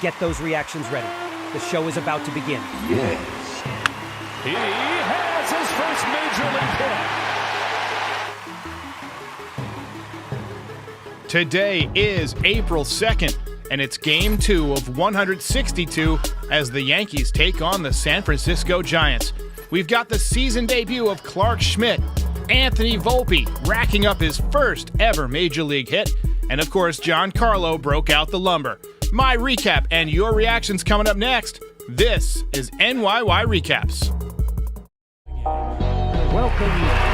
Get those reactions ready. The show is about to begin. Yes. He has his first major league hit. Today is April 2nd, and it's Game 2 of 162 as the Yankees take on the San Francisco Giants. We've got the season debut of Clark Schmidt, Anthony Volpe racking up his first ever major league hit, and of course Giancarlo broke out the lumber. My recap and your reactions coming up next. This is NYY Recaps. Welcome.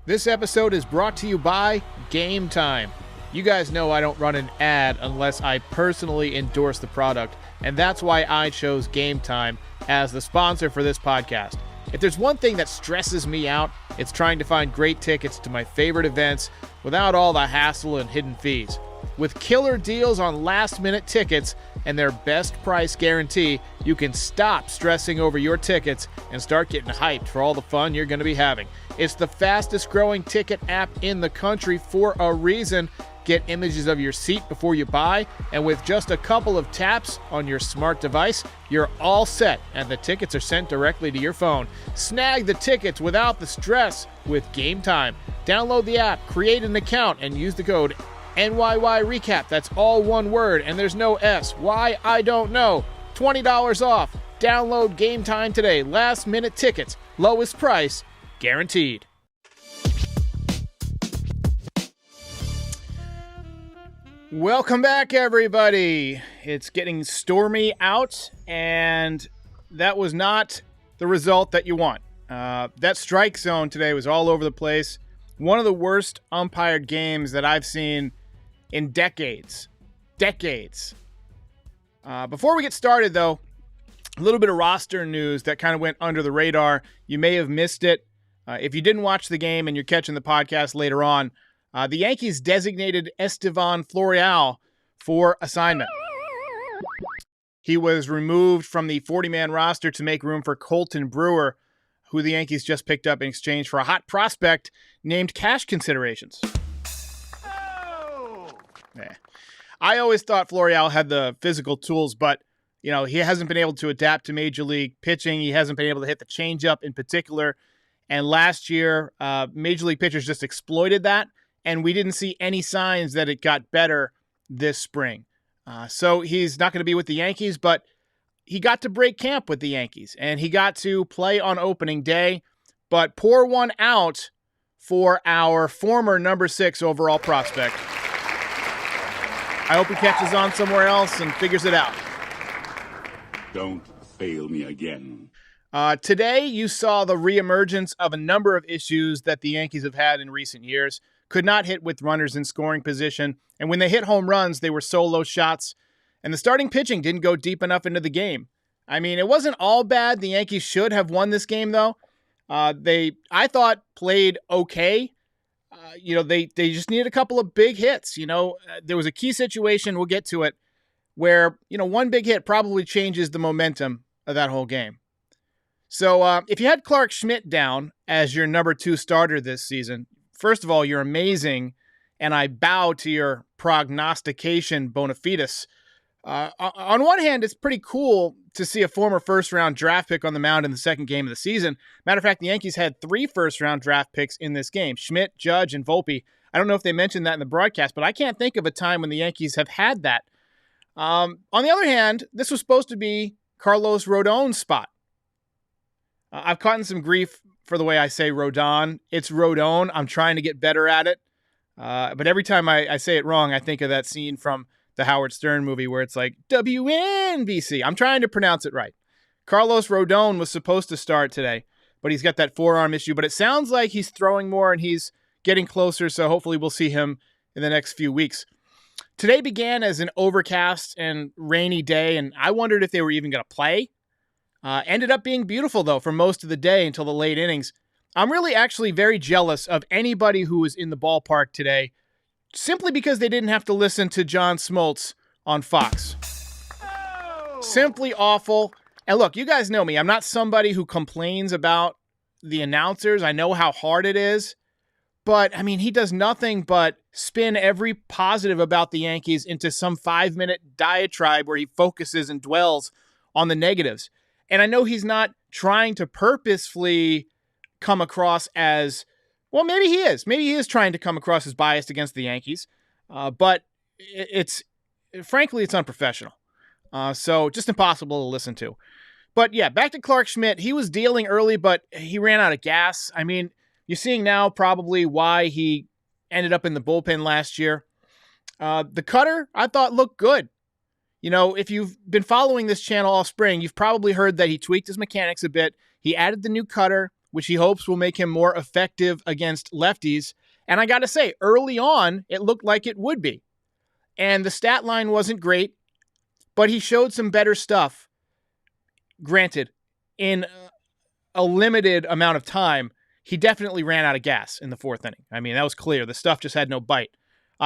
This episode is brought to you by Game Time. You guys know I don't run an ad unless I personally endorse the product, and that's why I chose Game Time as the sponsor for this podcast. If there's one thing that stresses me out, it's trying to find great tickets to my favorite events without all the hassle and hidden fees. With killer deals on last-minute tickets and their best price guarantee, you can stop stressing over your tickets and start getting hyped for all the fun you're going to be having. It's the fastest growing ticket app in the country for a reason. Get images of your seat before you buy, and with just a couple of taps on your smart device, you're all set, and the tickets are sent directly to your phone. Snag the tickets without the stress with Game Time. Download the app, create an account, and use the code NYY Recap. That's all one word, and there's no S. Why? I don't know. $20 off. Download Game Time today. Last minute tickets. Lowest price. Guaranteed. Welcome back, everybody. It's getting stormy out, and that was not the result that you want. That strike zone today was all over the place. One of the worst umpired games that I've seen in decades. Before we get started, though, a little bit of roster news that kind of went under the radar. You may have missed it. If you didn't watch the game and you're catching the podcast later on, the Yankees designated Estevan Florial for assignment. He was removed from the 40-man roster to make room for Colton Brewer, who the Yankees just picked up in exchange for a hot prospect named cash considerations. Yeah. I always thought Florial had the physical tools, but he hasn't been able to adapt to major league pitching. He hasn't been able to hit the changeup in particular. And last year, major league pitchers just exploited that, and we didn't see any signs that it got better this spring. So he's not going to be with the Yankees, but he got to break camp with the Yankees, and he got to play on opening day, but pour one out for our former number 6 overall prospect. I hope he catches on somewhere else and figures it out. Don't fail me again. Today, you saw the reemergence of a number of issues that the Yankees have had in recent years. Could not hit with runners in scoring position, and when they hit home runs, they were solo shots, and the starting pitching didn't go deep enough into the game. I mean, it wasn't all bad. The Yankees should have won this game, though. I thought, played okay. They just needed a couple of big hits. There was a key situation, we'll get to it, where, one big hit probably changes the momentum of that whole game. So if you had Clark Schmidt down as your number 2 starter this season, first of all, you're amazing, and I bow to your prognostication bona fides. On one hand, it's pretty cool to see a former first-round draft pick on the mound in the second game of the season. Matter of fact, the Yankees had 3 first-round draft picks in this game: Schmidt, Judge, and Volpe. I don't know if they mentioned that in the broadcast, but I can't think of a time when the Yankees have had that. On the other hand, this was supposed to be Carlos Rodon's spot. I've gotten some grief for the way I say Rodon. It's Rodon. I'm trying to get better at it. But every time I say it wrong, I think of that scene from the Howard Stern movie where it's like WNBC. I'm trying to pronounce it right. Carlos Rodon was supposed to start today, but he's got that forearm issue. But it sounds like he's throwing more and he's getting closer, so hopefully we'll see him in the next few weeks. Today began as an overcast and rainy day, and I wondered if they were even going to play. Ended up being beautiful, though, for most of the day until the late innings. I'm really actually very jealous of anybody who was in the ballpark today, simply because they didn't have to listen to John Smoltz on Fox. Simply awful. And look, you guys know me. I'm not somebody who complains about the announcers. I know how hard it is. But, I mean, he does nothing but spin every positive about the Yankees into some 5-minute diatribe where he focuses and dwells on the negatives. And I know he's not trying to purposefully come across as, well, maybe he is. Maybe he is trying to come across as biased against the Yankees. But frankly, it's unprofessional. So just impossible to listen to. But yeah, back to Clark Schmidt. He was dealing early, but he ran out of gas. I mean, you're seeing now probably why he ended up in the bullpen last year. The cutter, I thought, looked good. You know, if you've been following this channel all spring, you've probably heard that he tweaked his mechanics a bit. He added the new cutter, which he hopes will make him more effective against lefties. And I got to say, early on, it looked like it would be. And the stat line wasn't great, but he showed some better stuff. Granted, in a limited amount of time, he definitely ran out of gas in the fourth inning. I mean, that was clear. The stuff just had no bite.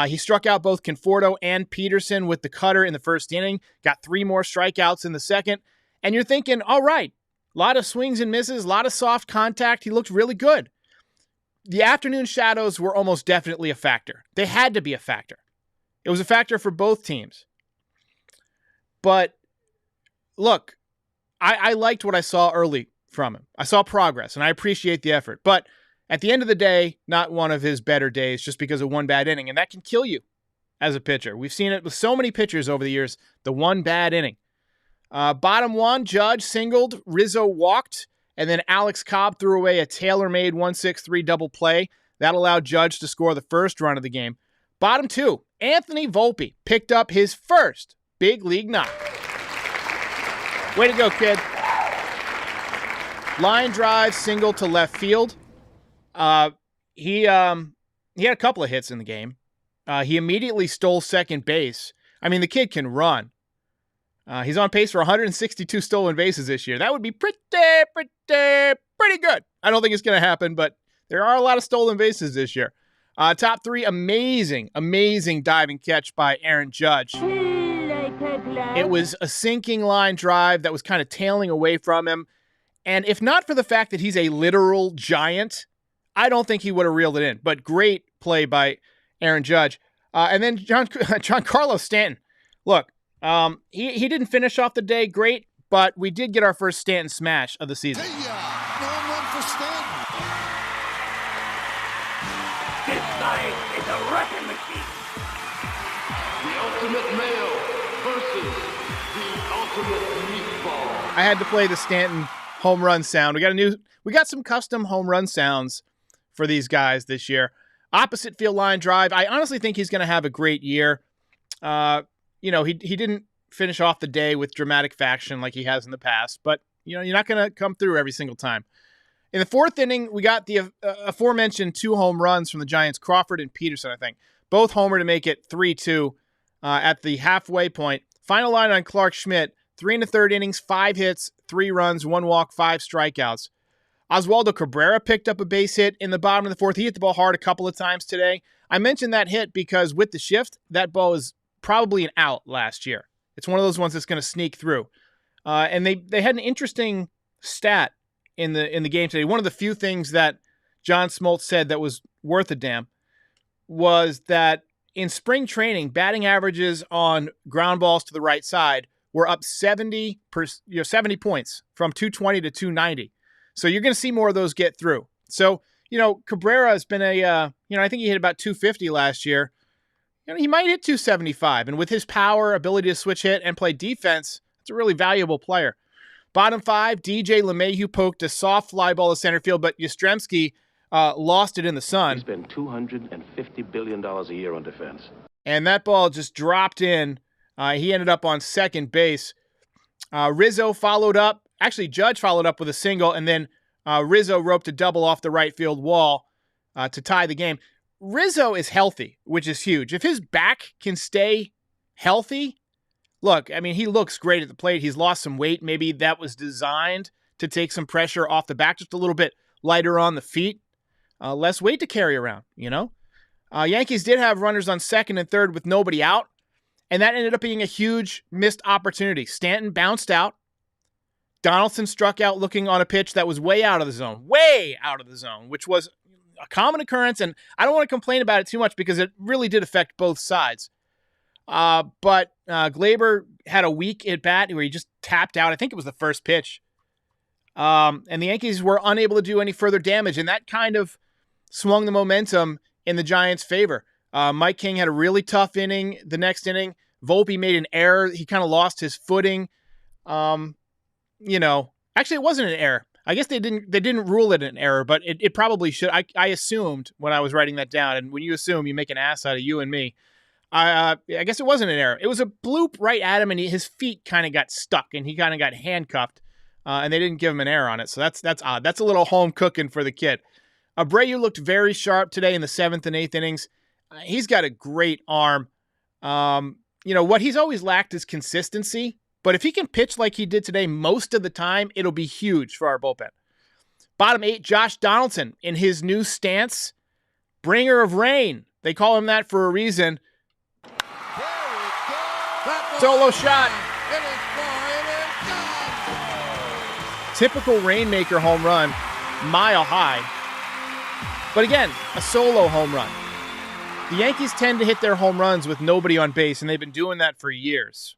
He struck out both Conforto and Peterson with the cutter in the first inning, got 3 more strikeouts in the second. And you're thinking, all right, a lot of swings and misses, a lot of soft contact. He looked really good. The afternoon shadows were almost definitely a factor. They had to be a factor. It was a factor for both teams. But look, I liked what I saw early from him. I saw progress, and I appreciate the effort. But at the end of the day, not one of his better days just because of one bad inning, and that can kill you as a pitcher. We've seen it with so many pitchers over the years, the one bad inning. Bottom one, Judge singled, Rizzo walked, and then Alex Cobb threw away a tailor-made 1-6-3 double play. That allowed Judge to score the first run of the game. Bottom two, Anthony Volpe picked up his first big league knock. Way to go, kid. Line drive, single to left field. He had a couple of hits in the game. He immediately stole second base. I mean, the kid can run. He's on pace for 162 stolen bases this year. That would be pretty good. I don't think it's going to happen, but there are a lot of stolen bases this year. Top 3, amazing diving catch by Aaron Judge. It was a sinking line drive that was kind of tailing away from him. And if not for the fact that he's a literal giant, I don't think he would have reeled it in. But great play by Aaron Judge. And then Giancarlo Stanton. Look, he didn't finish off the day great, but we did get our first Stanton smash of the season. No run for Stanton. This night is a wrecking machine. The ultimate male versus the ultimate meatball. I had to play the Stanton home run sound. We got some custom home run sounds for these guys this year. Opposite field line drive. I honestly think he's going to have a great year. He didn't finish off the day with dramatic fashion like he has in the past, but you're not going to come through every single time. In the fourth inning, we got the aforementioned 2 home runs from the Giants, Crawford and Peterson, I think. Both homer to make it 3-2 at the halfway point. Final line on Clark Schmidt, 3 1/3 innings, 5 hits, 3 runs, 1 walk, 5 strikeouts. Oswaldo Cabrera picked up a base hit in the bottom of the fourth. He hit the ball hard a couple of times today. I mentioned that hit because with the shift, that ball was probably an out last year. It's one of those ones that's going to sneak through. And they had an interesting stat in the game today. One of the few things that John Smoltz said that was worth a damn was that in spring training, batting averages on ground balls to the right side were up 70 points from 220 to 290. So you're going to see more of those get through. So, Cabrera has been I think he hit about 250 last year. He might hit 275. And with his power, ability to switch hit and play defense, it's a really valuable player. Bottom 5, DJ LeMahieu poked a soft fly ball to center field, but Yastrzemski lost it in the sun. We spend $250 billion a year on defense. And that ball just dropped in. He ended up on second base. Rizzo followed up. Actually, Judge followed up with a single, and then Rizzo roped a double off the right field wall to tie the game. Rizzo is healthy, which is huge. If his back can stay healthy, look, I mean, he looks great at the plate. He's lost some weight. Maybe that was designed to take some pressure off the back, just a little bit lighter on the feet, less weight to carry around, you know? Yankees did have runners on second and third with nobody out, and that ended up being a huge missed opportunity. Stanton bounced out. Donaldson struck out looking on a pitch that was way out of the zone, which was a common occurrence, and I don't want to complain about it too much because it really did affect both sides. But Glaber had a weak at bat where he just tapped out. I think it was the first pitch. And the Yankees were unable to do any further damage, and that kind of swung the momentum in the Giants' favor. Mike King had a really tough inning. The next inning, Volpe made an error. He kind of lost his footing. Actually, it wasn't an error. I guess they didn't rule it an error, but it probably should. I assumed when I was writing that down, and when you assume, you make an ass out of you and me. I guess it wasn't an error. It was a bloop right at him, and his feet kind of got stuck, and he kind of got handcuffed, and they didn't give him an error on it. So that's odd. That's a little home cooking for the kid. Abreu looked very sharp today in the 7th and 8th innings. He's got a great arm. What he's always lacked is consistency. But if he can pitch like he did today most of the time, it'll be huge for our bullpen. Bottom 8, Josh Donaldson in his new stance. Bringer of rain. They call him that for a reason. Solo shot. Typical Rainmaker home run, mile high. But again, a solo home run. The Yankees tend to hit their home runs with nobody on base, and they've been doing that for years.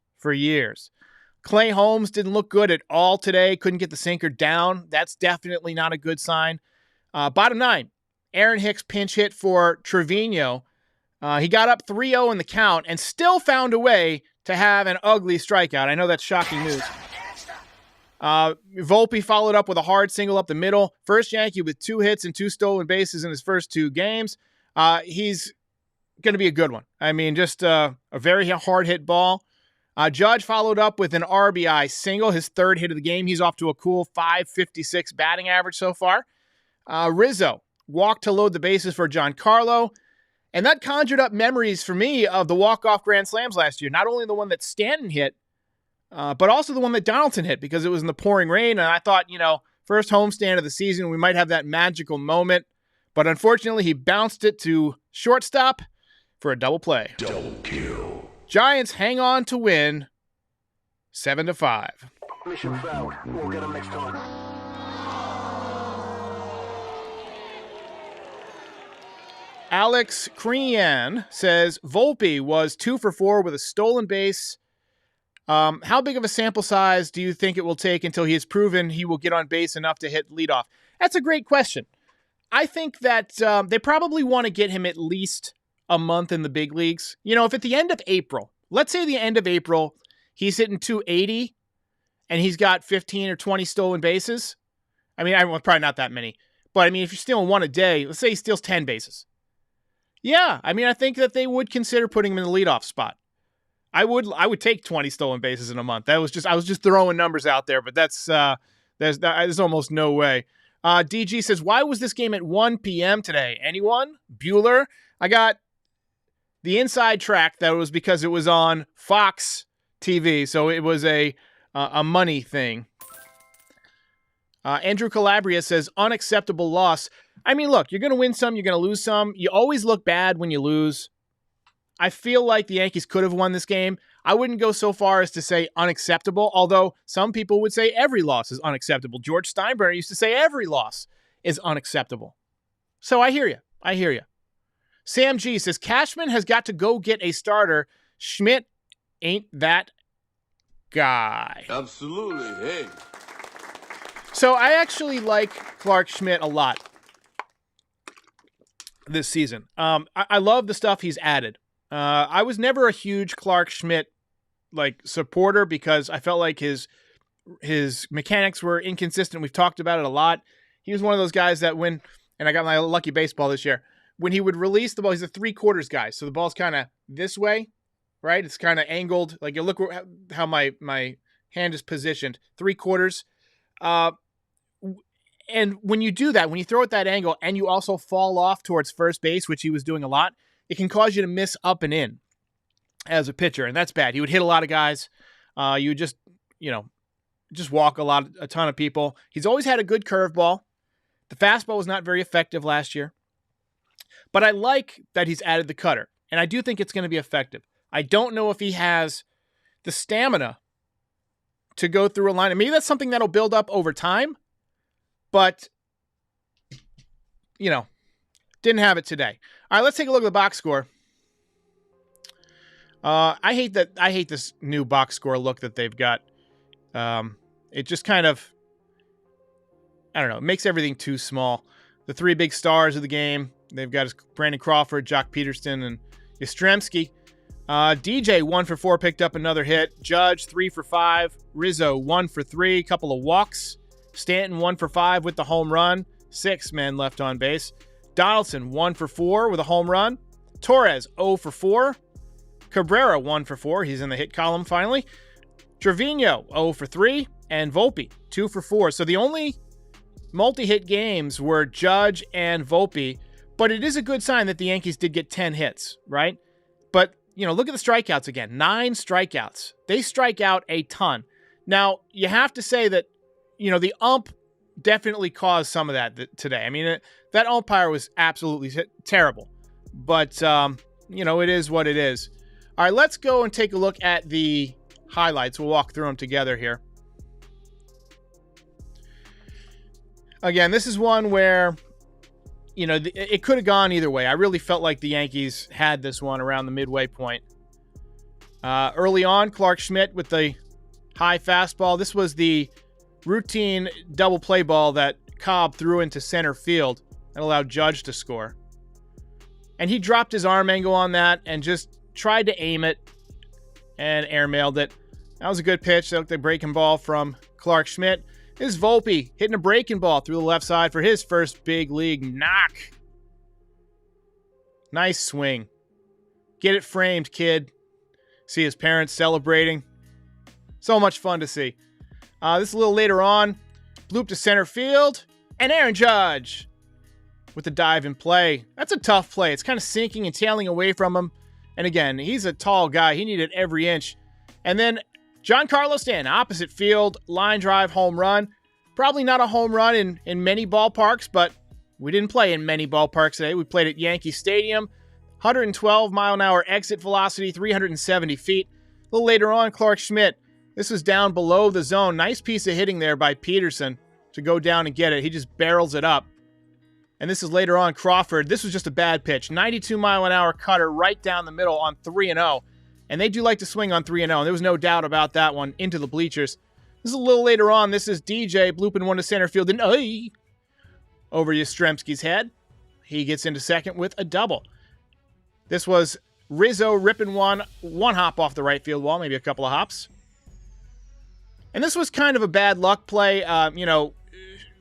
Clay Holmes didn't look good at all today. Couldn't get the sinker down. That's definitely not a good sign. Bottom 9, Aaron Hicks pinch hit for Trevino. He got up 3-0 in the count and still found a way to have an ugly strikeout. I know that's shocking news. Volpe followed up with a hard single up the middle. First Yankee with 2 hits and 2 stolen bases in his first 2 games. He's going to be a good one. I mean, just a very hard hit ball. Judge followed up with an RBI single, his 3rd hit of the game. He's off to a cool .556 batting average so far. Rizzo walked to load the bases for Giancarlo. And that conjured up memories for me of the walk-off grand slams last year. Not only the one that Stanton hit, but also the one that Donaldson hit because it was in the pouring rain. And I thought, first homestand of the season, we might have that magical moment. But unfortunately, he bounced it to shortstop for a double play. Double kill. Giants hang on to win 7-5. Mission failed. We'll get them next time. Alex Crean says Volpe was 2 for 4 with a stolen base. How big of a sample size do you think it will take until he has proven he will get on base enough to hit leadoff? That's a great question. I think that they probably want to get him at least a month in the big leagues. If at the end of April, let's say the end of April, he's hitting 280 and he's got 15 or 20 stolen bases. I mean, probably not that many. But I mean, if you're stealing 1 a day, let's say he steals 10 bases. Yeah, I mean, I think that they would consider putting him in the leadoff spot. I would take 20 stolen bases in a month. I was just throwing numbers out there, but there's almost no way. DG says, why was this game at 1 p.m. today? Anyone? Bueller? I got the inside track that was because it was on Fox TV, so it was a money thing. Andrew Calabria says, unacceptable loss. I mean, look, you're going to win some, you're going to lose some. You always look bad when you lose. I feel like the Yankees could have won this game. I wouldn't go so far as to say unacceptable, although some people would say every loss is unacceptable. George Steinbrenner used to say every loss is unacceptable. So I hear you. Sam G says, Cashman has got to go get a starter. Schmidt ain't that guy. Absolutely. Hey. So I actually like Clark Schmidt a lot this season. I love the stuff he's added. I was never a huge Clark Schmidt supporter because I felt like his mechanics were inconsistent. We've talked about it a lot. He was one of those guys that and I got my lucky baseball this year, when he would release the ball, he's a 3/4 guy. So the ball's kind of this way, right? It's kind of angled. Like you look how my hand is positioned, 3/4. And when you do that, when you throw at that angle and you also fall off towards first base, which he was doing a lot, it can cause you to miss up and in as a pitcher, and that's bad. He would hit a lot of guys. You would just walk a ton of people. He's always had a good curveball. The fastball was not very effective last year. But I like that he's added the cutter, and I do think it's going to be effective. I don't know if he has the stamina to go through a line. And maybe that's something that'll build up over time, but, didn't have it today. All right, let's take a look at the box score. I hate this new box score look that they've got. It just kind of, I don't know, it makes everything too small. The three big stars of the game, they've got Brandon Crawford, Jock Peterson, and STREAMSKI. DJ 1 for 4, picked up another hit. Judge 3 for 5. Rizzo 1 for 3, couple of walks. Stanton 1 for 5 with the home run. 6 men left on base. Donaldson 1 for 4 with a home run. Torres 0 for 4. Cabrera 1 for 4. He's in the hit column finally. Trevino 0 for 3. And Volpe 2 for 4. So the only multi-hit games were Judge and Volpe. But it is a good sign that the Yankees did get 10 hits, right? But, look at the strikeouts again. 9 strikeouts. They strike out a ton. Now, you have to say that, the ump definitely caused some of that today. I mean, that umpire was absolutely terrible. But, it is what it is. All right, let's go and take a look at the highlights. We'll walk through them together here. Again, this is one where, it could have gone either way. I really felt like the Yankees had this one around the midway point. Early on, Clark Schmidt with the high fastball. This was the routine double play ball that Cobb threw into center field and allowed Judge to score. And he dropped his arm angle on that and just tried to aim it and airmailed it. That was a good pitch. That looked like a breaking ball from Clark Schmidt. This is Volpe hitting a breaking ball through the left side for his first big league knock. Nice swing. Get it framed, kid. See his parents celebrating. So much fun to see. This is a little later on. Bloop to center field. And Aaron Judge with the dive in play. That's a tough play. It's kind of sinking and tailing away from him. And again, he's a tall guy. He needed every inch. And then Giancarlo Stanton, opposite field, line drive, home run. Probably not a home run in many ballparks, but we didn't play in many ballparks today. We played at Yankee Stadium. 112 mile an hour exit velocity, 370 feet. A little later on, Clark Schmidt. This was down below the zone. Nice piece of hitting there by Peterson to go down and get it. He just barrels it up. And this is later on, Crawford. This was just a bad pitch. 92 mile an hour cutter right down the middle on 3-0. And they do like to swing on 3-0. And there was no doubt about that one into the bleachers. This is a little later on. This is DJ blooping one to center field. And over Yastrzemski's head. He gets into second with a double. This was Rizzo ripping one hop off the right field wall. Maybe a couple of hops. And this was kind of a bad luck play.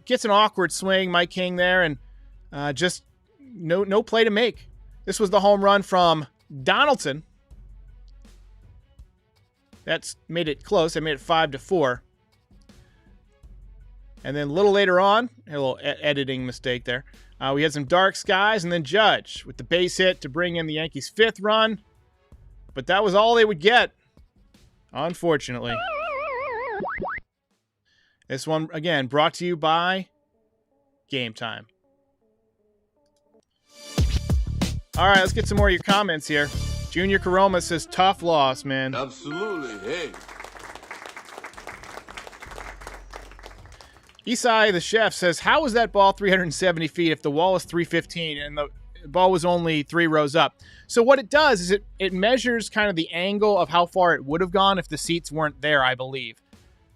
Gets an awkward swing, Mike King there. And just no play to make. This was the home run from Donaldson. That's made it close. I made it 5-4. And then a little later on, a little editing mistake there. We had some dark skies, and then Judge with the base hit to bring in the Yankees' 5th run. But that was all they would get, unfortunately. This one, again, brought to you by Game Time. All right, let's get some more of your comments here. Junior Karoma says, tough loss, man. Absolutely. Hey. Isai, the chef, says, how was that ball 370 feet if the wall is 315 and the ball was only 3 rows up? So what it does is it measures kind of the angle of how far it would have gone if the seats weren't there, I believe.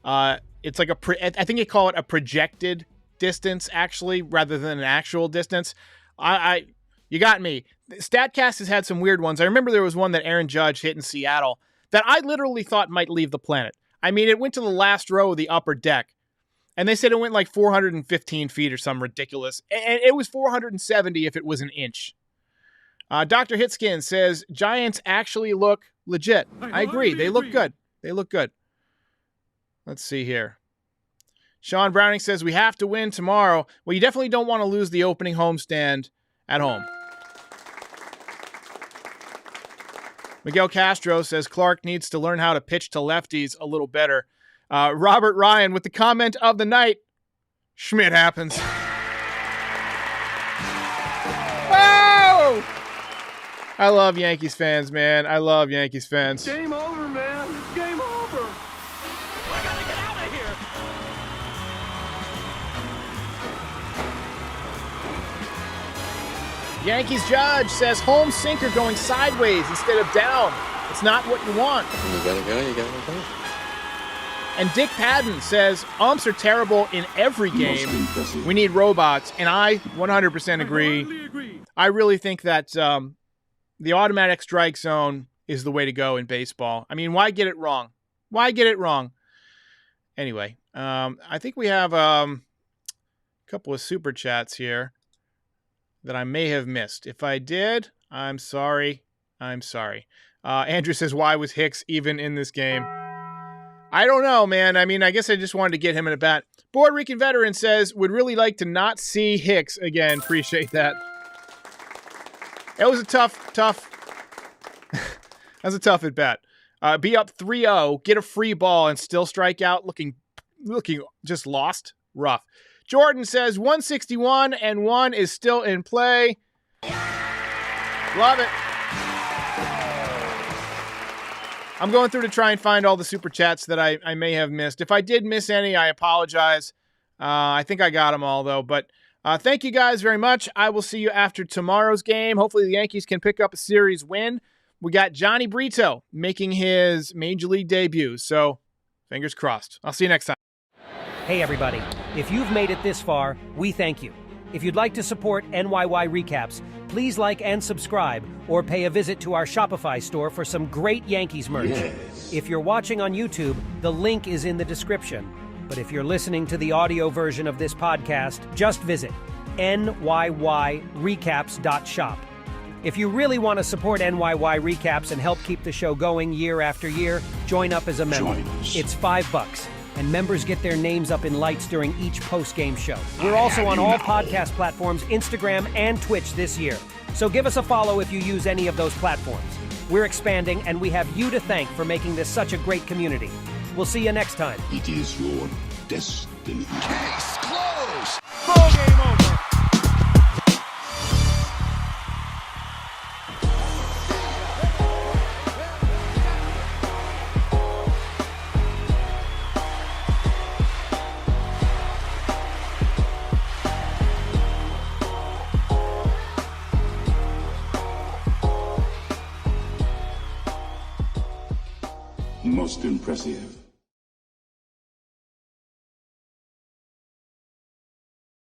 It's like I think they call it a projected distance, actually, rather than an actual distance. You got me. StatCast has had some weird ones. I remember there was one that Aaron Judge hit in Seattle that I literally thought might leave the planet. I mean, it went to the last row of the upper deck. And they said it went like 415 feet or something ridiculous. And it was 470 if it was an inch. Dr. Hitskin says, Giants actually look legit. I agree. They look good. They look good. Let's see here. Sean Browning says we have to win tomorrow. Well, you definitely don't want to lose the opening homestand at home. Miguel Castro says Clark needs to learn how to pitch to lefties a little better. Robert Ryan with the comment of the night. Schmidt happens. Oh! I love Yankees fans, man. I love Yankees fans. Game over, man. Game over. I gotta get out of here. Yankees judge says home sinker going sideways instead of down. It's not what you want. You gotta go. And Dick Padden says umps are terrible in every game. We need robots. And I 100% agree. I really think that the automatic strike zone is the way to go in baseball. I mean, why get it wrong? Why get it wrong? Anyway, I think we have a couple of super chats here that I may have missed. If I did, I'm sorry. Andrew says, why was Hicks even in this game? I don't know, man. I mean, I guess I just wanted to get him in a bat. Puerto Rican veteran says, would really like to not see Hicks again. Appreciate that. That was a tough. That was a tough at bat. Be up 3-0, get a free ball, and still strike out, looking just lost. Rough. Jordan says 161 and 1 is still in play. Love it. I'm going through to try and find all the super chats that I may have missed. If I did miss any, I apologize. I think I got them all, though. But thank you guys very much. I will see you after tomorrow's game. Hopefully the Yankees can pick up a series win. We got Johnny Brito making his Major League debut. So fingers crossed. I'll see you next time. Hey everybody, if you've made it this far, we thank you. If you'd like to support NYY Recaps, please like and subscribe or pay a visit to our Shopify store for some great Yankees merch. Yes. If you're watching on YouTube, the link is in the description. But if you're listening to the audio version of this podcast, just visit NYYRecaps.shop. If you really want to support NYY Recaps and help keep the show going year after year, join up as a member. Join us. It's $5, and members get their names up in lights during each post-game show. We're also on all podcast platforms, Instagram, and Twitch this year. So give us a follow if you use any of those platforms. We're expanding, and we have you to thank for making this such a great community. We'll see you next time. It is your destiny. Case closed. Ball game over. Most impressive.